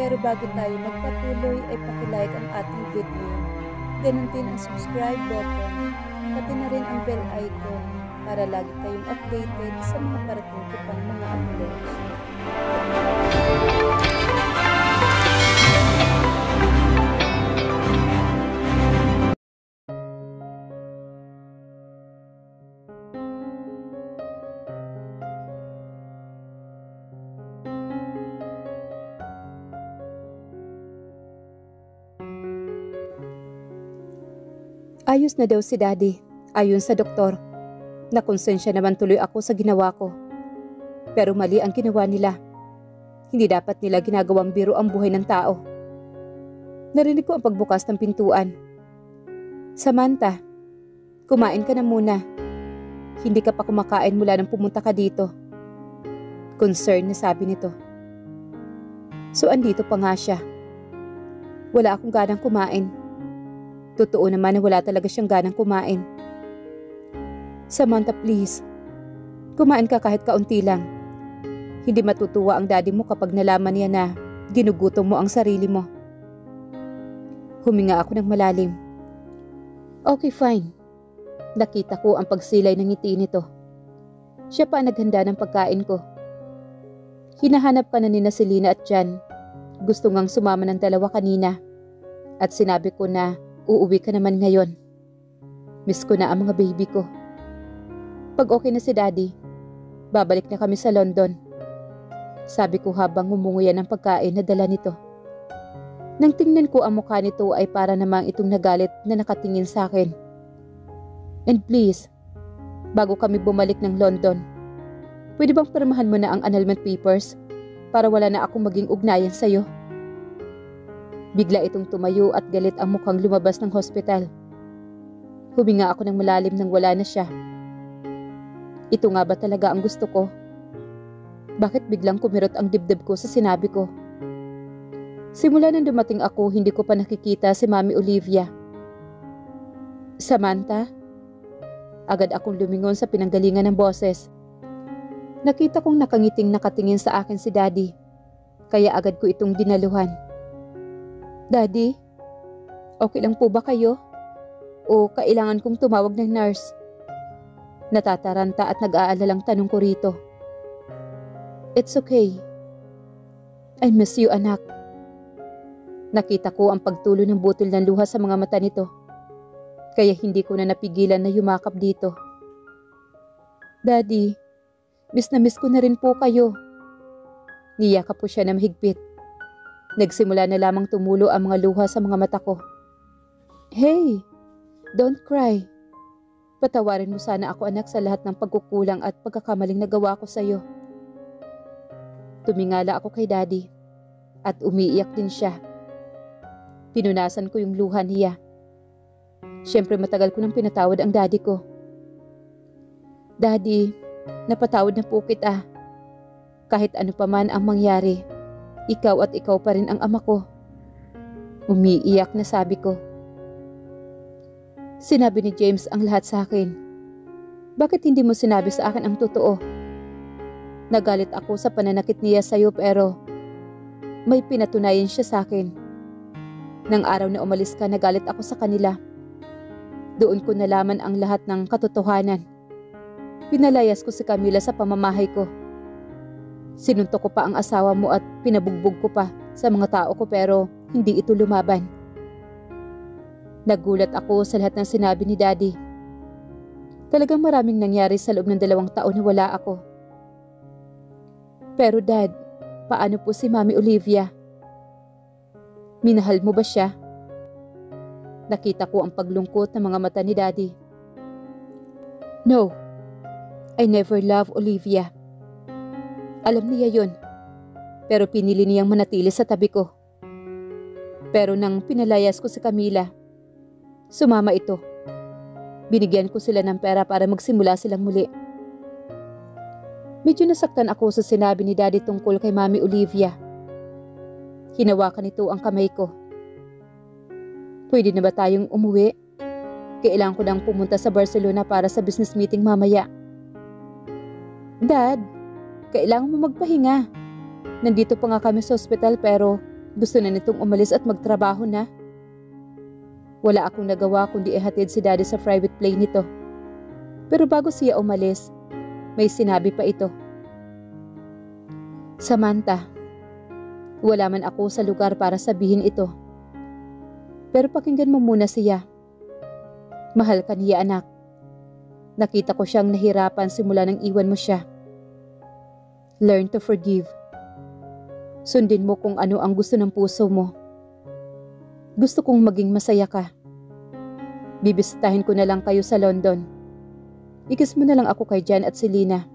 Pero bago tayo magpatuloy ay pakilike ang ating video. Ganun din ang subscribe button, pati na rin ang bell icon para lagi kayong updated sa mga parating ko pang mga uploads. Ayos na daw si Daddy, ayon sa doktor. Nakonsensya naman tuloy ako sa ginawa ko. Pero mali ang ginawa nila. Hindi dapat nila ginagawang biro ang buhay ng tao. Narinig ko ang pagbukas ng pintuan. Samantha, kumain ka na muna. Hindi ka pa kumakain mula nang pumunta ka dito. Concern na sabi nito. So andito pa nga siya. Wala akong ganang kumain. Totoo naman na wala talaga siyang ganang kumain. Samantha, please. Kumain ka kahit kaunti lang. Hindi matutuwa ang daddy mo kapag nalaman niya na ginugutom mo ang sarili mo. Huminga ako ng malalim. Okay, fine. Nakita ko ang pagsilay ng ngiti nito. Siya pa ang naghanda ng pagkain ko. Hinahanap ka na ni Selena at Jan. Gusto ngang sumama ng dalawa kanina. At sinabi ko na uuwi ka naman ngayon. Miss ko na ang mga baby ko. Pag okay na si Daddy, babalik na kami sa London. Sabi ko habang ngumunguya ng pagkain na dala nito. Nang tingnan ko ang mukha nito ay para namang itong nagalit na nakatingin sa akin. And please, bago kami bumalik ng London, pwede bang pirmahan mo na ang annulment papers para wala na akong maging ugnayan sa'yo? Bigla itong tumayo at galit ang mukhang lumabas ng hospital. Huminga ako ng malalim nang wala na siya. Ito nga ba talaga ang gusto ko? Bakit biglang kumirot ang dibdib ko sa sinabi ko? Simula nang dumating ako, hindi ko pa nakikita si Mami Olivia. Samantha? Agad akong lumingon sa pinanggalingan ng boses. Nakita kong nakangiting nakatingin sa akin si Daddy, kaya agad ko itong dinaluhan. Daddy, okay lang po ba kayo? O kailangan kong tumawag ng nurse? Natataranta at nag-aalalang tanong ko rito. It's okay. I miss you, anak. Nakita ko ang pagtulo ng butil ng luha sa mga mata nito. Kaya hindi ko na napigilan na yumakap dito. Daddy, miss ko na rin po kayo. Niyakap po siya na mahigpit. Nagsimula na lamang tumulo ang mga luha sa mga mata ko. Hey, don't cry. Patawarin mo sana ako, anak, sa lahat ng pagkukulang at pagkakamaling nagawa ko sa iyo. Tumingala ako kay Daddy at umiiyak din siya. Pinunasan ko yung luha niya. Siyempre matagal ko nang pinatawad ang Daddy ko. Daddy, napatawad na po kita. Kahit ano pa man ang mangyari, ikaw at ikaw pa rin ang ama ko. Umiiyak na sabi ko. Sinabi ni James ang lahat sa akin. Bakit hindi mo sinabi sa akin ang totoo? Nagalit ako sa pananakit niya sa'yo pero may pinatunayan siya sa akin. Nang araw na umalis ka, nagalit ako sa kanila. Doon ko nalaman ang lahat ng katotohanan. Pinalayas ko si Camila sa pamamahay ko. Sinuntok ko pa ang asawa mo at pinabugbog ko pa sa mga tao ko pero hindi ito lumaban. Nagulat ako sa lahat ng sinabi ni Daddy. Talagang maraming nangyari sa loob ng 2 taon na wala ako. Pero Dad, paano po si Mami Olivia? Minahal mo ba siya? Nakita ko ang paglungkot ng mga mata ni Daddy. No, I never loved Olivia. Alam niya yon, pero pinili niyang manatili sa tabi ko. Pero nang pinalayas ko si Camila, sumama ito. Binigyan ko sila ng pera para magsimula silang muli. Medyo nasaktan ako sa sinabi ni Daddy tungkol kay Mami Olivia. Hinawakan nito ang kamay ko. Pwede na ba tayong umuwi? Kailangan ko nang pumunta sa Barcelona para sa business meeting mamaya. Dad, kailangan mo magpahinga. Nandito pa nga kami sa ospital pero Gusto na nitong umalis at magtrabaho na. Wala akong nagawa kundi ihatid si Daddy sa private plane nito. Pero bago siya umalis, may sinabi pa ito. Samantha, wala man ako sa lugar para sabihin ito. Pero pakinggan mo muna siya. Mahal ka niya, anak. Nakita ko siyang nahirapan simula nang iwan mo siya. Learn to forgive. Sundin mo kung ano ang gusto ng puso mo. Gusto kong maging masaya ka. Bibisitahin ko na lang kayo sa London. Ikis mo na lang ako kay Jan at si Lina.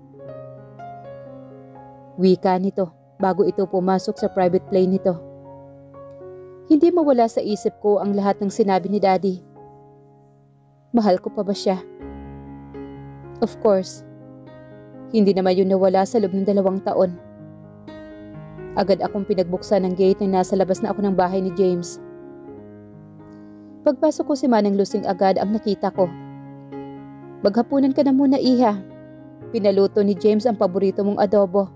Wika nito bago ito pumasok sa private plane nito. Hindi mawala sa isip ko ang lahat ng sinabi ni Daddy. Mahal ko pa ba siya? Of course, hindi naman yun nawala sa loob ng 2 taon. Agad akong pinagbuksan ng gate na nasa labas na ako ng bahay ni James. Pagpasok ko si Manang Lusing agad ang nakita ko. Maghapunan ka na muna, iha. Pinaluto ni James ang paborito mong adobo.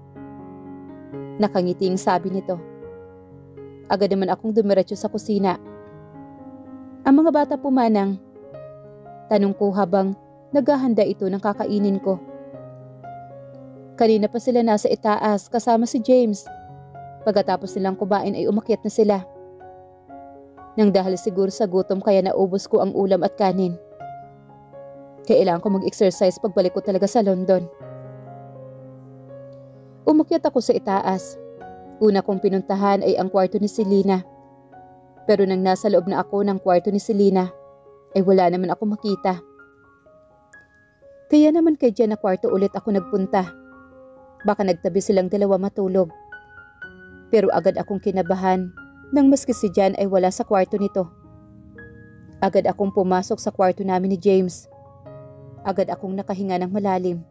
Nakangiting sabi nito. Agad naman akong dumiretso sa kusina. Ang mga bata po, Manang. Tanong ko habang naghahanda ito ng kakainin ko. Kanina pa sila nasa itaas kasama si James. Pagkatapos nilang kumain ay umakyat na sila. Nang dahil siguro sa gutom kaya naubos ko ang ulam at kanin. Kailangan ko mag-exercise pagbalik ko talaga sa London. Umakyat ako sa itaas. Una kong pinuntahan ay ang kwarto ni Selena. Pero nang nasa loob na ako ng kwarto ni Selena, ay wala naman ako makita. Kaya naman kay Jan na kwarto ulit ako nagpunta. Baka nagtabi silang dalawa matulog. Pero agad akong kinabahan nang maski si Jan ay wala sa kwarto nito. Agad akong pumasok sa kwarto namin ni James. Agad akong nakahinga ng malalim.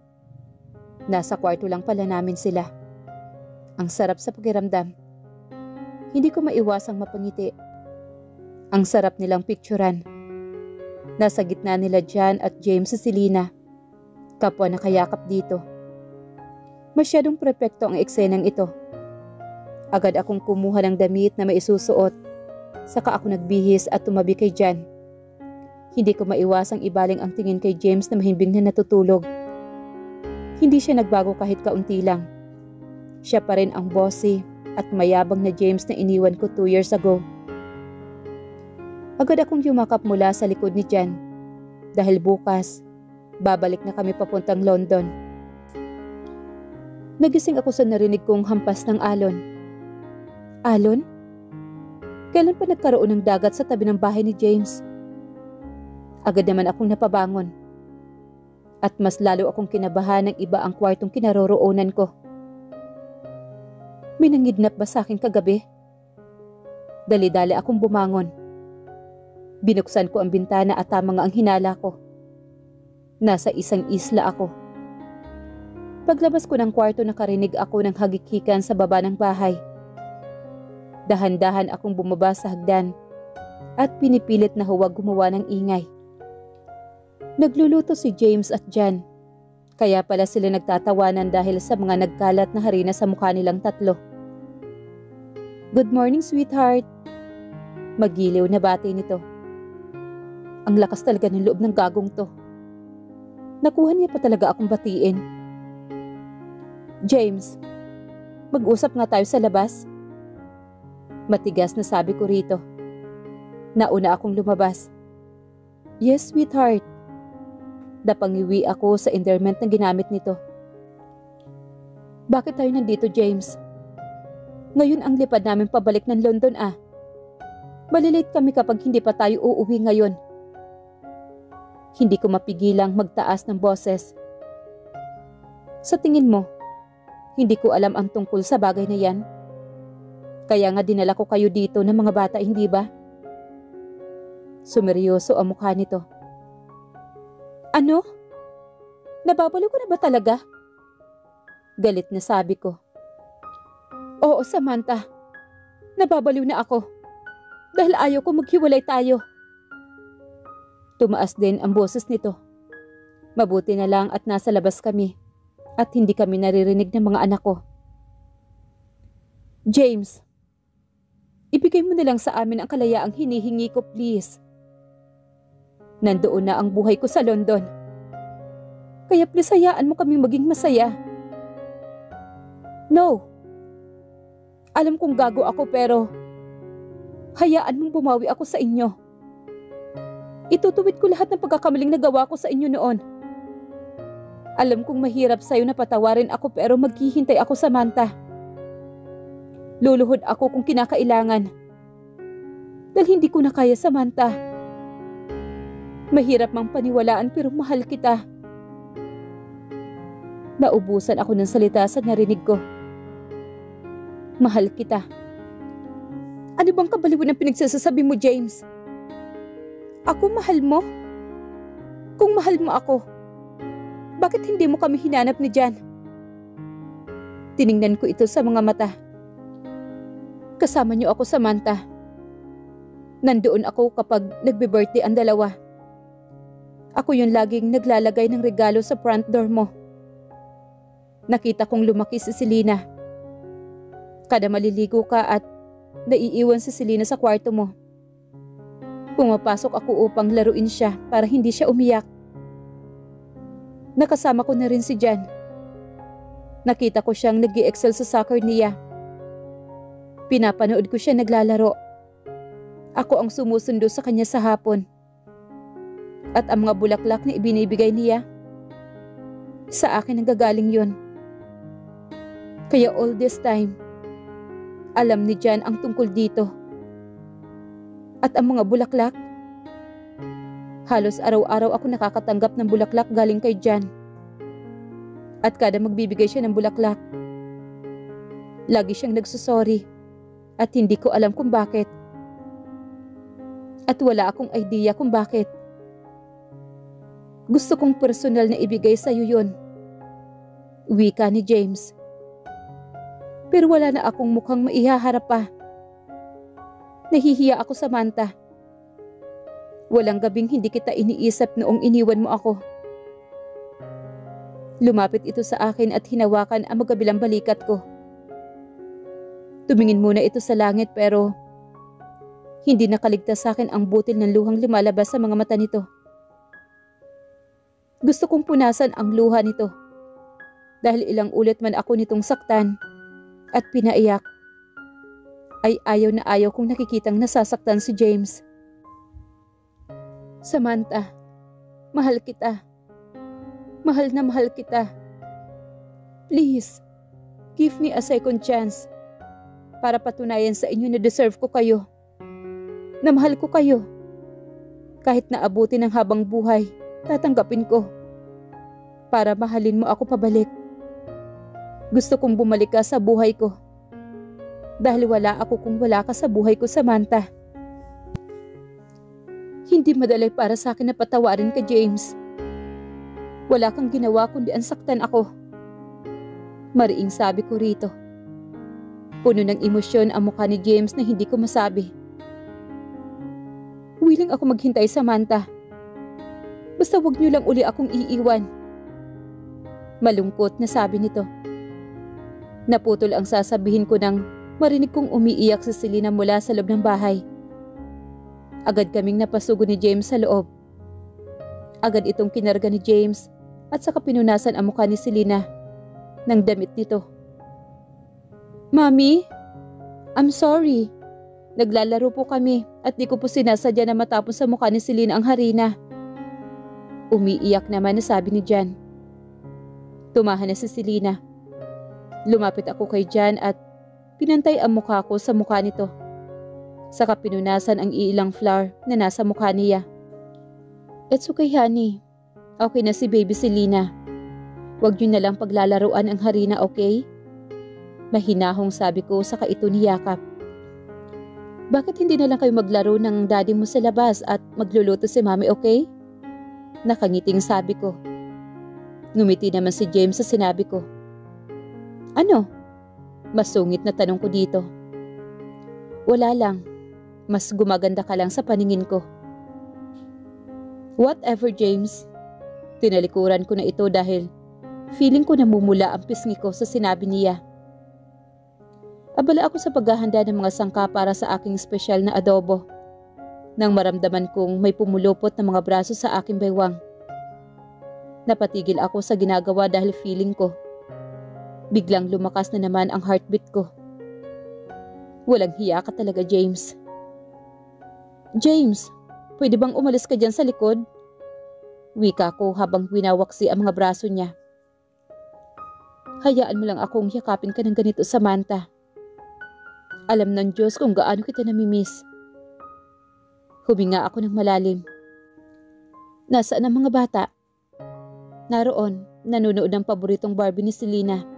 Nasa kwarto lang pala namin sila. Ang sarap sa pakiramdam. Hindi ko maiwasang mapangiti. Ang sarap nilang picturan. Nasa gitna nila Jan at James si Selena. Kapwa nakayakap dito. Masyadong perpekto ang eksenang ito. Agad akong kumuha ng damit na maisusuot. Saka ako nagbihis at tumabi kay Jan. Hindi ko maiwasang ibaling ang tingin kay James na mahimbing na natutulog. Hindi siya nagbago kahit kaunti lang. Siya pa rin ang bossy at mayabang na James na iniwan ko 2 years ago. Agad akong yumakap mula sa likod ni Jan. Dahil bukas, babalik na kami papuntang London. Nagising ako sa narinig kong hampas ng alon. Alon? Kailan pa nagkaroon ng dagat sa tabi ng bahay ni James? Agad naman akong napabangon. At mas lalo akong kinabahan ng iba ang kwartong kinaroroonan ko. May nangidnap ba sa akin kagabi? Dali-dali akong bumangon. Binuksan ko ang bintana at tamang ang hinala ko. Nasa isang isla ako. Paglabas ko ng kwarto nakarinig ako ng hagik-hikan sa baba ng bahay. Dahan-dahan akong bumaba sa hagdan at pinipilit na huwag gumawa ng ingay. Nagluluto si James at Jan. Kaya pala sila nagtatawanan dahil sa mga nagkalat na harina sa mukha nilang tatlo. Good morning, sweetheart. Magiliw na bati nito. Ang lakas talaga ng loob ng gagong to. Nakuha niya pa talaga akong batiin. James, mag-usap nga tayo sa labas. Matigas na sabi ko rito. Nauna akong lumabas. Yes, sweetheart. Napangiwi ako sa endearment na ginamit nito. Bakit tayo nandito, James? Ngayon ang lipad namin pabalik ng London Malilate kami kapag hindi pa tayo uuwi ngayon. Hindi ko mapigilang magtaas ng boses. Sa tingin mo, hindi ko alam ang tungkol sa bagay na yan. Kaya nga dinala ko kayo dito ng mga bata, hindi ba? Sumeryoso ang mukha nito. Ano? Nababaliw ko na ba talaga? Galit na sabi ko. Oo, Samantha. Nababaliw na ako. Dahil ayaw ko maghiwalay tayo. Tumaas din ang boses nito. Mabuti na lang at nasa labas kami at hindi kami naririnig ng mga anak ko. James, Ibigay mo na lang sa amin ang kalayaang hinihingi ko, please. Nandoon na ang buhay ko sa London. Kaya please hayaan mo kaming maging masaya. No. Alam kong gago ako pero hayaan mong bumawi ako sa inyo. Itutuwid ko lahat ng pagkakamaling nagawa ko sa inyo noon. Alam kong mahirap sa'yo na patawarin ako pero maghihintay ako, Samantha. Luluhod ako kung kinakailangan. Dahil hindi ko na kaya, Samantha. Mahirap mang paniwalaan pero mahal kita. Naubusan ako ng salita sa narinig ko. Mahal kita. Ano bang kabaliwan ang pinagsasasabi mo, James? Ako mahal mo? Kung mahal mo ako, bakit hindi mo kami hinanap ni Jan? Tiningnan ko ito sa mga mata. Kasama niyo ako, Samantha. Nandoon ako kapag nagbe-birthday ang dalawa. Ako yung laging naglalagay ng regalo sa front door mo. Nakita kong lumaki si Selena. Kada maliligo ka at naiiwan si Selena sa kwarto mo. Pumapasok ako upang laruin siya para hindi siya umiyak. Nakasama ko na rin si Jan. Nakita ko siyang nag-i-excel sa soccer niya. Pinapanood ko siya naglalaro. Ako ang sumusundo sa kanya sa hapon. At ang mga bulaklak na ibinibigay niya, sa akin ang gagaling yun. Kaya all this time, alam ni Jan ang tungkol dito. At ang mga bulaklak, halos araw-araw ako nakakatanggap ng bulaklak galing kay Jan. At kada magbibigay siya ng bulaklak, lagi siyang nagsusorry at hindi ko alam kung bakit. At wala akong idea kung bakit. Gusto kong personal na ibigay sa iyo yun. Wika ni James. Pero wala na akong mukhang maihaharap pa. Nahihiya ako, Samantha. Walang gabing hindi kita iniisip noong iniwan mo ako. Lumapit ito sa akin at hinawakan ang magkabilang balikat ko. Tumingin muna ito sa langit pero hindi nakaligtas sa akin ang butil ng luhang lumalabas sa mga mata nito. Gusto kong punasan ang luha nito dahil ilang ulit man ako nitong saktan at pinaiyak. Ay ayaw na ayaw kong nakikitang nasasaktan si James. Samantha, mahal kita. Mahal na mahal kita. Please, give me a second chance para patunayan sa inyo na deserve ko kayo. Na mahal ko kayo. Kahit na abutin ng habang buhay, tatanggapin ko. Para mahalin mo ako pabalik. Gusto kong bumalik ka sa buhay ko. Dahil wala ako kung wala ka sa buhay ko, Samantha. Hindi madali para sa akin na patawarin ka, James. Wala kang ginawa kundi ansaktan ako. Mariing sabi ko rito. Puno ng emosyon ang mukha ni James na hindi ko masabi. Willing ako maghintay, Samantha. Basta wag niyo lang uli akong iiwan. Malungkot na sabi nito. Naputol ang sasabihin ko nang marinig kong umiiyak si Selena mula sa loob ng bahay. Agad kaming napasugo ni James sa loob. Agad itong kinarga ni James at saka pinunasan ang mukha ni Selena ng damit nito. Mommy, I'm sorry. Naglalaro po kami at di ko po sinasadya na matapos sa mukha ni Selena ang harina. Umiiyak naman na sabi ni Jan. Tumahan na si Selena. Lumapit ako kay Jan at pinantay ang mukha ko sa mukha nito. Saka pinunasan ang iilang flower na nasa mukha niya. It's okay, honey. Okay na si baby Selena. Huwag niyo na lang paglalaruan ang harina, okay? Mahinahong sabi ko saka ito niyakap. Bakit hindi na lang kayo maglaro ng daddy mo sa labas at magluluto si mami, okay? Nakangiting sabi ko. Ngumiti naman si James sa sinabi ko. Ano? Masungit na tanong ko dito. Wala lang. Mas gumaganda ka lang sa paningin ko. Whatever, James. Tinalikuran ko na ito dahil feeling ko namumula ang pisngi ko sa sinabi niya. Abala ako sa paghahanda ng mga sangka para sa aking espesyal na adobo. Nang maramdaman kong may pumulupot na mga braso sa aking baywang. Napatigil ako sa ginagawa dahil feeling ko. Biglang lumakas na naman ang heartbeat ko. Walang hiya ka talaga, James. James, pwede bang umalis ka dyan sa likod? Wika ko habang winawaksi ang mga braso niya. Hayaan mo lang akong yakapin ka ng ganito, Samantha. Alam ng Diyos kung gaano kita namimiss. Huminga ako ng malalim. Nasaan ang mga bata? Naroon, nanonood ng paboritong Barbie ni Selena.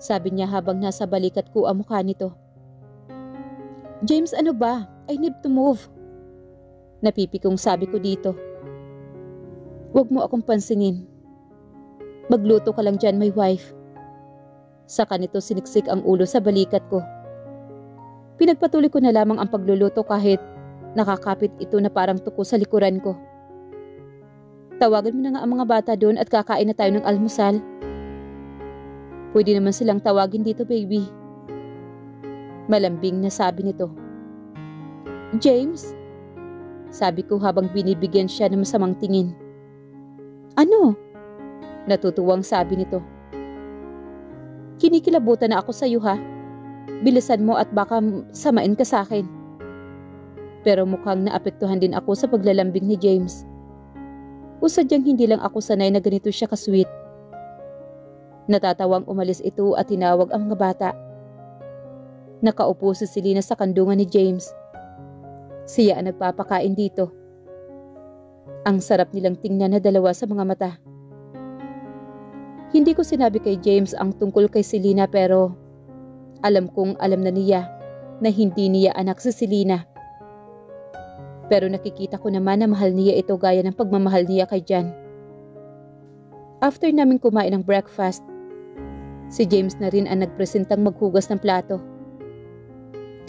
Sabi niya habang nasa balikat ko ang mukha nito. James, ano ba? I need to move. Napipikong sabi ko dito. Huwag mo akong pansinin. Magluto ka lang dyan, my wife. Saka nito siniksik ang ulo sa balikat ko. Pinagpatuloy ko na lamang ang pagluluto kahit nakakapit ito na parang tuko sa likuran ko. Tawagan mo na nga ang mga bata doon at kakain na tayo ng almusal. Pwede naman silang tawagin dito, baby. Malambing na sabi nito. James? Sabi ko habang binibigyan siya ng masamang tingin. Ano? Natutuwang sabi nito. Kinikilabutan na ako sa iyo, ha? Bilisan mo at baka samain ka sa akin. Pero mukhang naapektuhan din ako sa paglalambing ni James. O sadyang hindi lang ako sanay na ganito siya ka-sweet. Natatawang umalis ito at tinawag ang mga bata. Nakaupo si Selena sa kandungan ni James. Siya ang nagpapakain dito. Ang sarap nilang tingnan na dalawa sa mga mata. Hindi ko sinabi kay James ang tungkol kay Selena pero alam kong alam na niya na hindi niya anak si Selena. Pero nakikita ko naman na mahal niya ito gaya ng pagmamahal niya kay Jan. After namin kumain ng breakfast, si James na rin ang nagpresentang maghugas ng plato.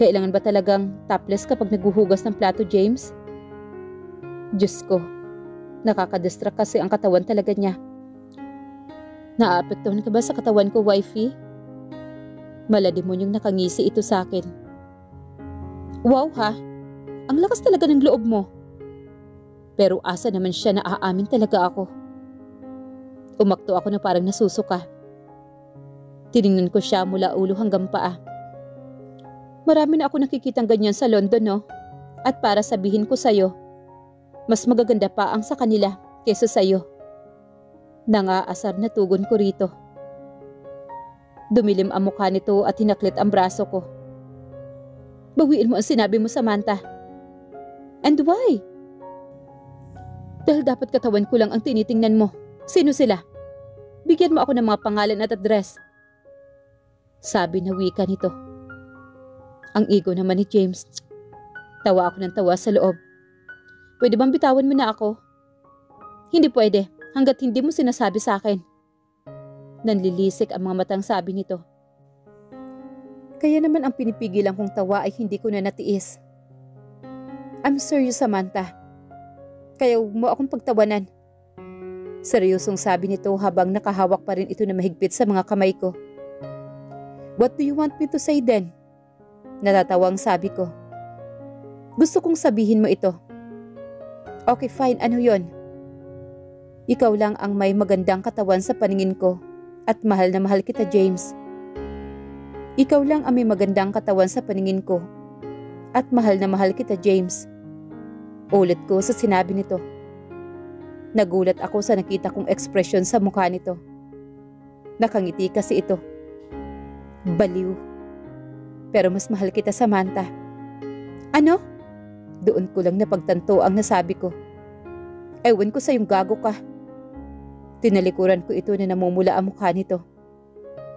Kailangan ba talagang topless kapag naghuhugas ng plato, James? Diyos ko, nakakadistract kasi ang katawan talaga niya. Naaapektuhan ka ba sa katawan ko, wifey? Maladimonyong nakangisi ito sa akin. Wow ha! Ang lakas talaga ng loob mo. Pero asa naman siya na aamin talaga ako. Umakto ako na parang nasusuka. Tiningnan ko siya mula ulo hanggang paa. Marami na ako nakikitang ganyan sa London, no? At para sabihin ko sa'yo, mas magaganda pa ang sa kanila kesa sa'yo. Nangaasar na tugon ko rito. Dumilim ang mukha nito at hinaklit ang braso ko. Bawiin mo ang sinabi mo, Samantha. And why? Dahil dapat katawan ko lang ang tinitingnan mo. Sino sila? Bigyan mo ako ng mga pangalan at address. Sabi na wika nito. Ang ego naman ni James. Tawa ako ng tawa sa loob. Pwede bang bitawan mo na ako? Hindi pwede, hanggat hindi mo sinasabi sa akin. Nanlilisik ang mga matang sabi nito. Kaya naman ang pinipigilan kong tawa ay hindi ko na natiis. I'm serious, Samantha. Kaya huwag mo akong pagtawanan. Seryosong sabi nito habang nakahawak pa rin ito na mahigpit sa mga kamay ko. What do you want me to say then? Natatawang sabi ko. Gusto kong sabihin mo ito. Okay, fine. Ano yon? Ikaw lang ang may magandang katawan sa paningin ko at mahal na mahal kita, James. Ikaw lang ang may magandang katawan sa paningin ko at mahal na mahal kita, James. Ulit ko sa sinabi nito. Nagulat ako sa nakita kong ekspresyon sa mukha nito. Nakangiti kasi ito. Baliw. Pero mas mahal kita, Samantha. Ano? Doon ko lang napagtanto ang nasabi ko. Ewan ko sa yung gago ka. Tinalikuran ko ito na namumula ang mukha nito.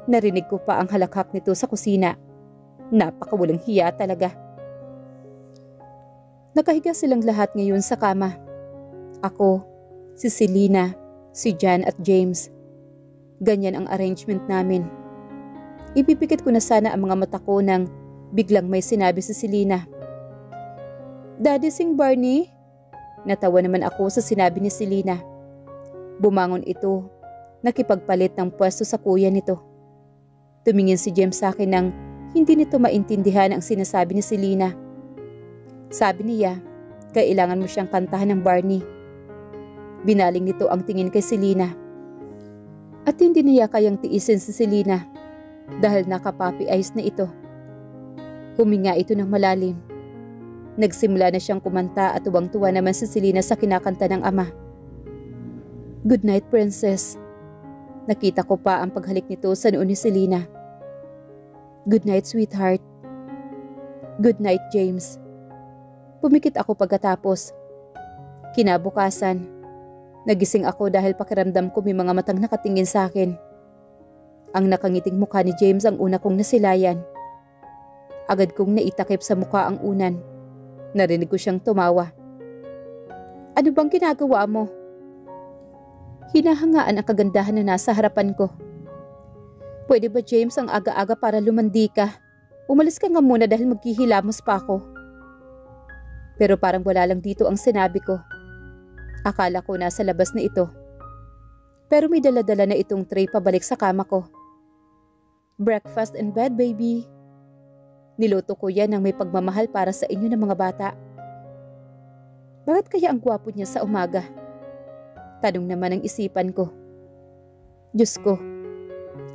Narinig ko pa ang halakhak nito sa kusina. Napakawalang hiya talaga. Nakahiga silang lahat ngayon sa kama. Ako, si Selena, si Jan at James. Ganyan ang arrangement namin. Ipipikit ko na sana ang mga mata ko nang biglang may sinabi si Selena. Daddy, sing Barney? Natawa naman ako sa sinabi ni Selena. Bumangon ito, nakipagpalit ng pwesto sa kuya nito. Tumingin si James sa akin nang Hindi nito maintindihan ang sinasabi ni Selena. Sabi niya, kailangan mo siyang kantahan ng Barney. Binaling nito ang tingin kay Selena. At hindi niya kayang tiisin si Selena dahil naka-puppy eyes na ito. Huminga ito ng malalim. Nagsimula na siyang kumanta at tuwang-tuwa naman si Selena sa kinakanta ng ama. Good night, princess. Nakita ko pa ang paghalik nito sa noo ni Selena. Good night, sweetheart. Good night, James. Pumikit ako pagkatapos. Kinabukasan, nagising ako dahil pakiramdam ko may mga matang nakatingin sa akin. Ang nakangiting mukha ni James ang una kong nasilayan. Agad kong naitakip sa mukha ang unan. Narinig ko siyang tumawa. Ano bang ginagawa mo? Hinahangaan ang kagandahan na nasa harapan ko. Pwede ba, James, ang aga-aga para lumandi ka? Umalis ka nga muna dahil maghihilamos pa ako. Pero parang wala lang dito ang sinabi ko. Akala ko nasa labas na ito. Pero may dala-dala na itong tray pabalik sa kama ko. Breakfast in bed, baby. Niluto ko yan ng may pagmamahal para sa inyo ng mga bata. Bakit kaya ang gwapo niya sa umaga? Tanong naman ang isipan ko. Diyos ko,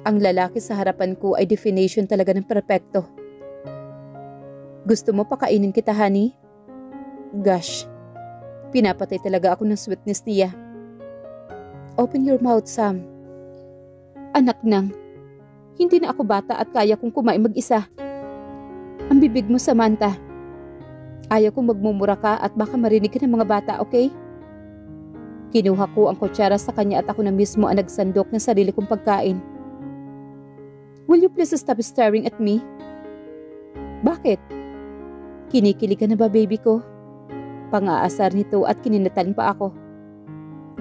ang lalaki sa harapan ko ay definition talaga ng perpekto. Gusto mo pakainin kita, honey? Gosh, pinapatay talaga ako ng sweetness niya. Open your mouth, Sam. Anak nang, hindi na ako bata at kaya kong kumain mag-isa. Ang bibig mo, Samantha. Ayaw kong magmumura ka at baka marinig ka ng mga bata, okay? Kinuha ko ang kutsara sa kanya at ako na mismo ang nagsandok ng sarili kong pagkain. Will you please stop staring at me? Bakit? Kinikilig ka na ba, baby ko? Pang-aasar nito at kininatan pa ako.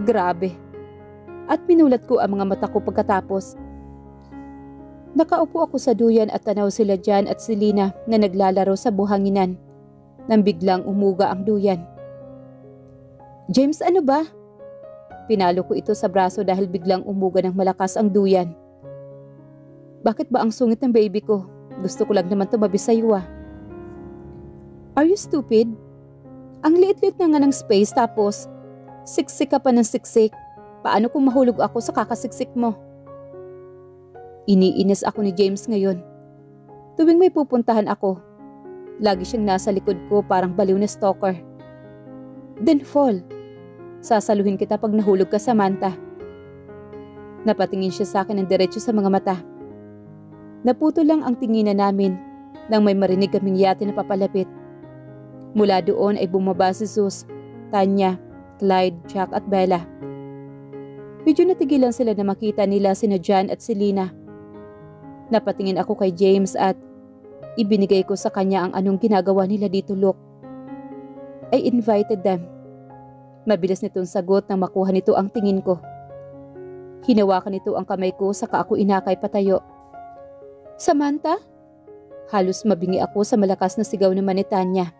Grabe. At minulat ko ang mga mata ko pagkatapos. Nakaupo ako sa duyan at tanaw sila Jan at Selena na naglalaro sa buhanginan. Nang biglang umuga ang duyan. James, ano ba? Pinalo ko ito sa braso dahil biglang umuga ng malakas ang duyan. Bakit ba ang sungit ng baby ko? Gusto ko lang naman tumabi sa iyo ah. Are you stupid? Ang liit-liit na nga ng space tapos siksik ka pa ng siksik. Paano kung mahulog ako sa kakasiksik mo? Iniinis ako ni James ngayon. Tuwing may pupuntahan ako, lagi siyang nasa likod ko parang baliw na stalker. Then fall. Sasaluhin kita pag nahulog ka, Samantha. Napatingin siya sa akin ng diretso sa mga mata. Naputo lang ang tinginan namin nang may marinig kaming yate na papalapit. Mula doon ay bumaba si Sus, Tanya, Clyde, Jack at Bella. Medyo natigilan sila na makita nila sina Jan at Selena. Napatingin ako kay James at ibinigay ko sa kanya ang anong ginagawa nila dito, look. I invited them. Mabilis nitong sagot nang makuha nito ang tingin ko. Hinawakan nito ang kamay ko saka ako inakay patayo. Samantha? Halos mabingi ako sa malakas na sigaw naman ni Tanya.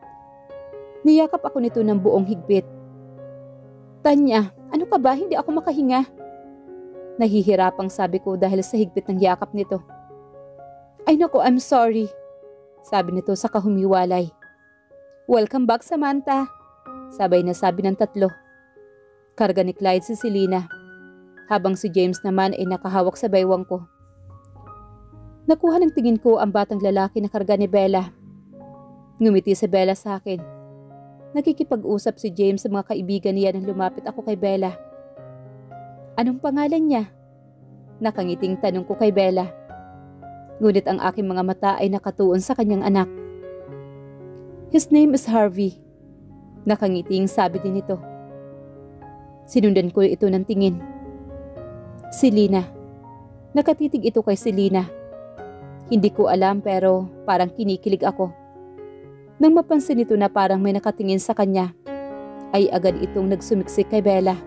Niyakap ako nito ng buong higpit. Tanya, ano ka ba? Hindi ako makahinga. Nahihirapang sabi ko dahil sa higpit ng yakap nito. Ay naku, I'm sorry. Sabi nito sa kahumiwalay. Welcome back, Samantha. Sabay na sabi ng tatlo. Karga ni Clyde si Selena, habang si James naman ay nakahawak sa baywang ko. Nakuha ng tingin ko ang batang lalaki na karga ni Bella. Ngumiti si Bella sa akin. Nakikipag-usap si James sa mga kaibigan niya nang lumapit ako kay Bella. Anong pangalan niya? Nakangiting tanong ko kay Bella. Ngunit ang aking mga mata ay nakatuon sa kanyang anak. His name is Harvey. Nakangiting sabi din ito. Sinundan ko ito ng tingin. Selena. Nakatitig ito kay Selena. Hindi ko alam pero parang kinikilig ako. Nang mapansin ito na parang may nakatingin sa kanya, ay agad itong nagsumiksik kay Bella.